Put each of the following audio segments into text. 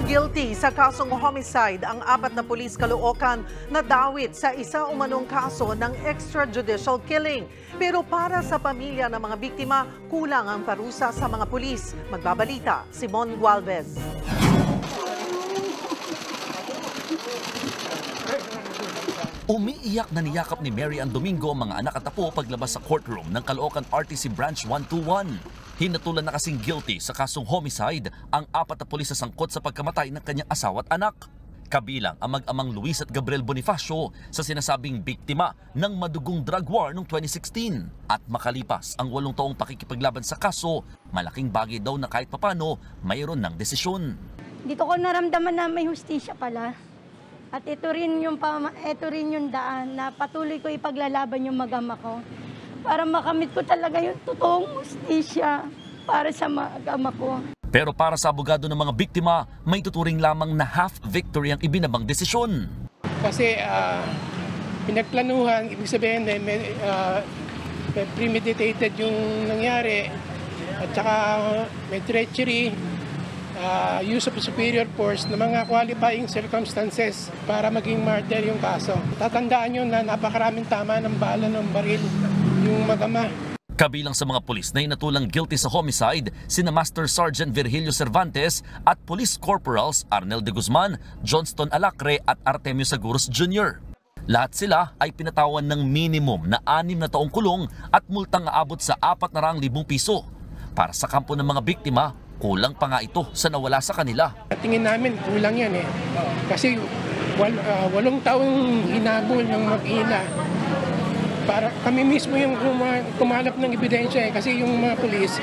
Guilty sa kasong homicide ang 4 na pulis Caloocan na dawit sa isa umanong kaso ng extrajudicial killing. Pero para sa pamilya ng mga biktima, kulang ang parusa sa mga pulis. Magbabalita, Simon Gualvez. Umiiyak na niyakap ni Mary Ann Domingo ang mga anak at apo paglabas sa courtroom ng Caloocan RTC Branch 121. Hinatulan na kasing guilty sa kasong homicide ang 4 na pulis na sangkot sa pagkamatay ng kanyang asawa at anak. Kabilang ang mag-amang Luis at Gabriel Bonifacio sa sinasabing biktima ng madugong drug war noong 2016. At makalipas ang 8 taong pakikipaglaban sa kaso, malaking bagay daw na kahit papano mayroon ng desisyon. Dito ko naramdaman na may hustisya pala. At ito rin yung daan na patuloy ko ipaglalaban yung mag-ama ko. Para makamit ko talaga yung totoong hustisya para sa mag-ama ko. Pero para sa abogado ng mga biktima, may tuturing lamang na half victory ang ibinabang desisyon. Kasi pinagplanuhan, ibig sabihin may premeditated yung nangyari at saka may treachery, use of superior force na mga qualifying circumstances para maging murder yung kaso. Tatandaan nyo na napakaraming tama ng bala ng baril yung mag-ama. Kabilang sa mga pulis na inatulang guilty sa homicide, sina Master Sergeant Virgilio Cervantes at Police Corporals Arnel de Guzman, Johnston Alacre at Artemio Seguros Jr. Lahat sila ay pinatawan ng minimum na 6 na taong kulong at multang aabot sa 400,000 piso. Para sa kampo ng mga biktima, kulang pa nga ito sa nawala sa kanila. Tingin namin kulang yan kasi 8 taong hinabol ng mag-ina. Para kami mismo yung kumalap ng ebidensya kasi yung mga pulis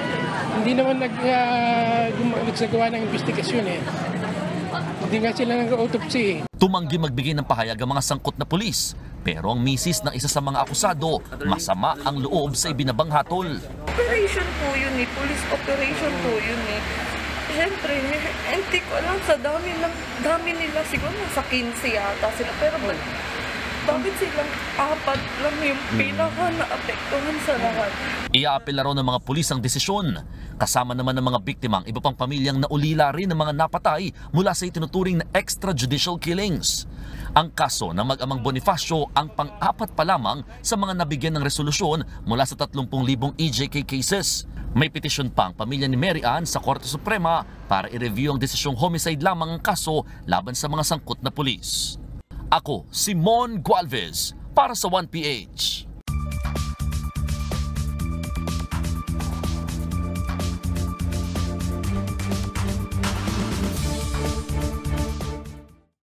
hindi naman nagsagawa ng investigasyon Hindi nga sila nag-autopsy. Tumanggi magbigay ng pahayag ang mga sangkot na pulis. Pero ang misis ng isa sa mga akusado, masama ang loob sa ibinabang hatol. Operation po yun police operation po yun Siyempre, hindi ko alam sa dami nila, siguro nasa 15 yata sila. Pero bakit silang 4 lang yung pinaka-naapektuhan sa lahat? Iaapela raw ng mga pulis ang desisyon. Kasama naman ng mga biktima ang iba pang pamilyang naulila rin ng mga napatay mula sa itinuturing na extrajudicial killings. Ang kaso ng mag-amang Bonifacio ang pang-4 pa lamang sa mga nabigyan ng resolusyon mula sa 30,000 EJK cases. May petisyon pa ang pamilya ni Mary Ann sa Korte Suprema para i-review ang desisyong homicide lamang ang kaso laban sa mga sangkot na pulis. Ako, Simon Gualvez, para sa 1PH.